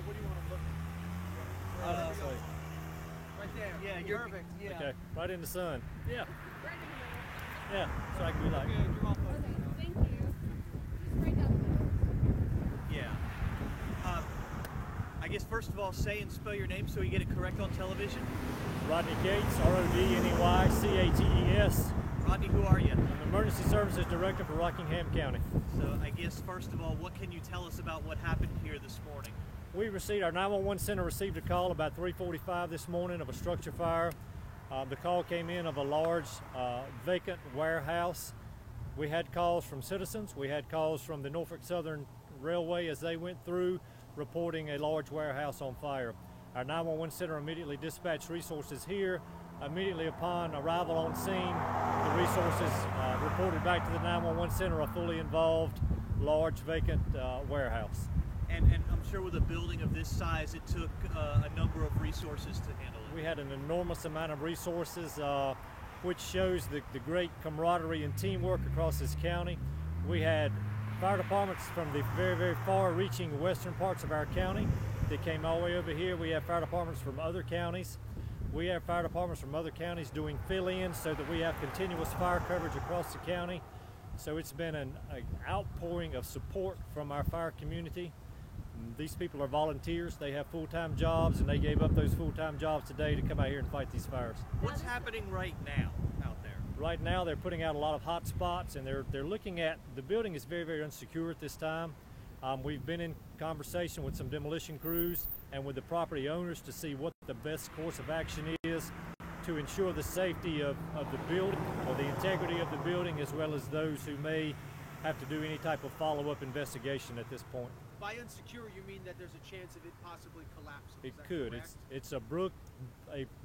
what do you want to look at? Sorry. Right there. Yeah, you're perfect. Yeah. Okay, right in the sun. Yeah, Right in the middle. yeah. So I can be like, Good. You're off. Okay, thank you. Just right down the middle. Yeah. I guess first of all, say and spell your name so we get it correct on television. Rodney Cates, RODNEYCATES. Rodney, who are you? I'm Emergency Services Director for Rockingham County. So I guess first of all, what can you tell us about what happened here this morning? Our 911 center received a call about 3:45 this morning of a structure fire. The call came in of a large vacant warehouse. We had calls from citizens. We had calls from the Norfolk Southern Railway as they went through reporting a large warehouse on fire. Our 911 center immediately dispatched resources here. Immediately upon arrival on scene, the resources reported back to the 911 center a fully involved, large vacant warehouse. And I'm sure with a building of this size, it took a number of resources to handle it. We had an enormous amount of resources, which shows the great camaraderie and teamwork across this county. We had fire departments from the very, very far-reaching western parts of our county that came all the way over here. We have fire departments from other counties. We have fire departments from other counties doing fill-ins so that we have continuous fire coverage across the county. So it's been an outpouring of support from our fire community. These people are volunteers. They have full-time jobs, and they gave up those full-time jobs today to come out here and fight these fires. What's happening right now out there? Right now, they're putting out a lot of hot spots, and they're looking at the building is very, very unsecure at this time. We've been in conversation with some demolition crews and with the property owners to see what the best course of action is to ensure the safety of the building or the integrity of the building, as well as those who may have to do any type of follow-up investigation at this point. By unsecure, you mean that there's a chance of it possibly collapsing? It Is that could. correct? It's a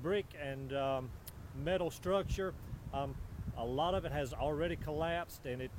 brick and metal structure. A lot of it has already collapsed, and it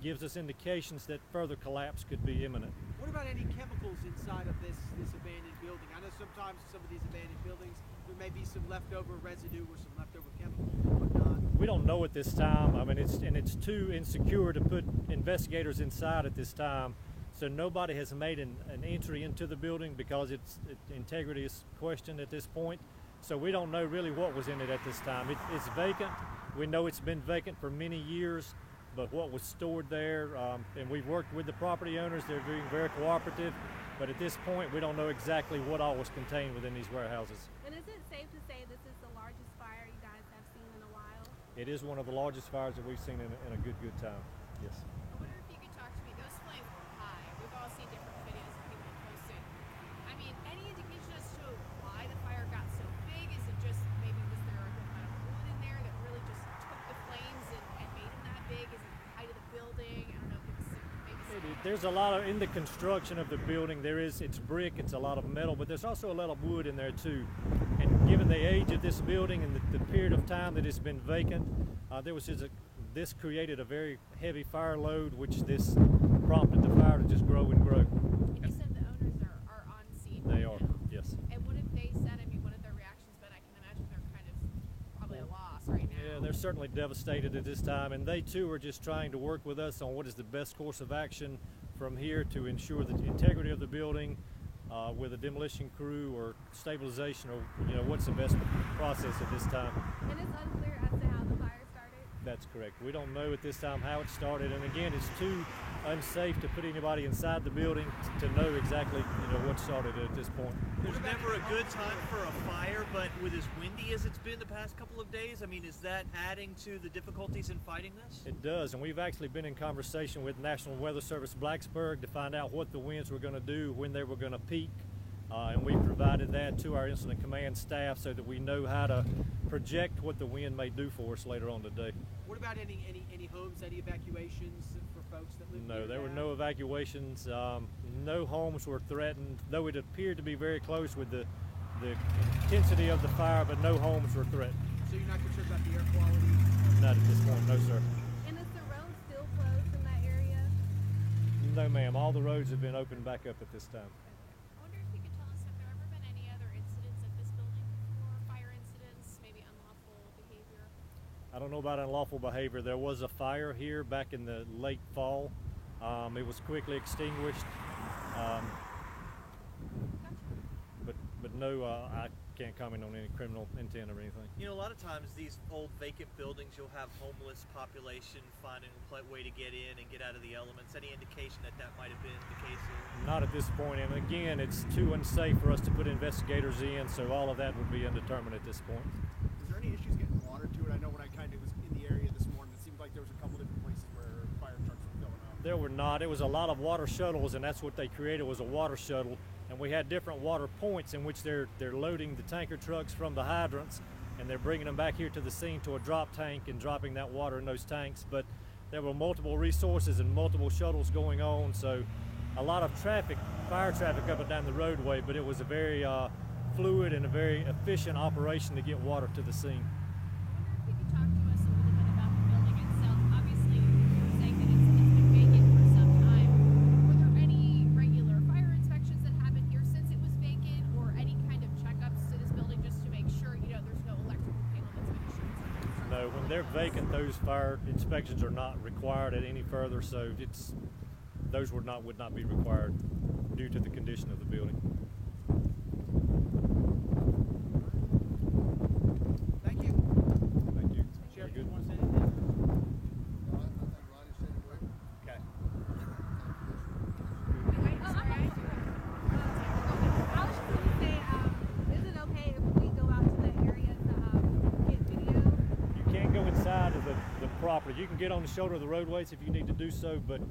gives us indications that further collapse could be imminent. What about any chemicals inside of this abandoned building? I know sometimes some of these abandoned buildings there may be some leftover residue or some leftover chemicals and whatnot. We don't know at this time. I mean, it's too insecure to put investigators inside at this time. So nobody has made an entry into the building because its integrity is questioned at this point. So we don't know really what was in it at this time. It's vacant. We know it's been vacant for many years, but what was stored there, and we've worked with the property owners. They're being very cooperative, but at this point we don't know exactly what all was contained within these warehouses. And is it safe to say this is the largest fire you guys have seen in a while? It is one of the largest fires that we've seen in a good time. Yes. I wonder if you could talk to me. Those flames were high. We've all seen different videos of people posting. I mean, any indication as to why the fire got so big? Is it just maybe was there a good amount of wood in there that really just took the flames and made them that big? Is it the height of the building? I don't know if it's maybe. There's a lot of, in the construction of the building, it's brick, it's a lot of metal, but there's also a lot of wood in there too. And given the age of this building and the period of time that it's been vacant, this created a very heavy fire load, which this prompted the fire to just grow and grow. And you said the owners are on scene. They right are, now. yes. And what have they said? I mean, what have their reactions been? I can imagine they're kind of probably a loss right now. Yeah, they're certainly devastated at this time, and they too are just trying to work with us on what is the best course of action from here to ensure the integrity of the building with a demolition crew or stabilization, or what's the best process at this time. And it's unclear as to how the fire started? That's correct. We don't know at this time how it started, and again, it's too unsafe to put anybody inside the building to know exactly what started it at this point. There's never a good time for a fire, but with as windy as it's been the past couple of days, I mean, is that adding to the difficulties in fighting this? It does, and we've actually been in conversation with National Weather Service Blacksburg to find out what the winds were going to do, when they were going to peak, and we provided that to our incident command staff so that we know how to project what the wind may do for us later on today. What about any homes, any evacuations for folks that live No, near there were that? no evacuations. No homes were threatened, though it appeared to be very close with the intensity of the fire, but no homes were threatened. So you're not concerned about the air quality? Not at this point, no sir. And is the road still closed in that area? No ma'am, all the roads have been opened back up at this time. I wonder if you could tell us, have there ever been any other incidents at this building before? Fire incidents, maybe unlawful behavior? I don't know about unlawful behavior. There was a fire here back in the late fall. It was quickly extinguished. Gotcha. know, I can't comment on any criminal intent or anything. You know, a lot of times these old vacant buildings, you'll have homeless population finding a way to get in and get out of the elements. Any indication that that might have been the case here? Not at this point, and again, it's too unsafe for us to put investigators in, so all of that would be undetermined at this point. Is there any issues getting water to it? I know when I kind of was in the area this morning, it seemed like there was a couple different places where fire trucks were filling up. There were not. It was a lot of water shuttles, and that's what they created, was a water shuttle. And we had different water points in which they're loading the tanker trucks from the hydrants, and they're bringing them back here to the scene to a drop tank and dropping that water in those tanks. But there were multiple resources and multiple shuttles going on, so a lot of traffic, fire traffic up and down the roadway, but it was a very fluid and a very efficient operation to get water to the scene. I wonder if you could talk to us a little bit about the building itself. Obviously, you're saying that it's been vacant for some time. Were there any regular fire inspections that happened here since it was vacant, or any kind of checkups to this building just to make sure, you know, there's no electrical cable that's been short-circuited? No, when they're vacant, those fire inspections are not required at any further, so those would not be required due to the condition of the building. Thank you. Thank you. Sheriff, Very you good. want to say anything? I think Ronnie said it well. Okay. I was just gonna say, is it okay if we go out to the area to get video? You can't go inside of the property. You can get on the shoulder of the roadways if you need to do so, but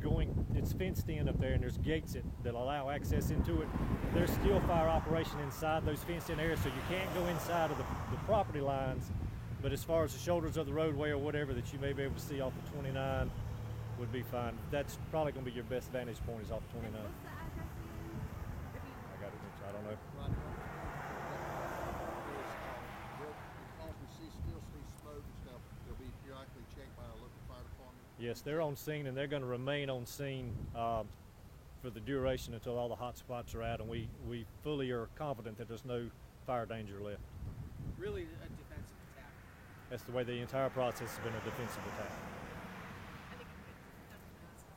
it's fenced in up there, and there's gates that allow access into it. There's still fire operation inside those fenced in areas, so you can't go inside of the property lines. But as far as the shoulders of the roadway or whatever that you may be able to see off of 29 would be fine. That's probably going to be your best vantage point, is off 29. What's the address again? I got it. I don't know. Ronnie, because we still see smoke and stuff, they'll be periodically checked by our local fire department. Yes, they're on scene, and they're going to remain on scene for the duration until all the hot spots are out, and we fully are confident that there's no fire danger left. Really a defensive attack. That's the way the entire process has been, a defensive attack. I think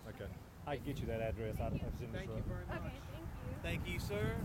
I'm good. Okay. I can get you that address. I was in this Thank room. you very much. Okay, thank you. Thank you, sir.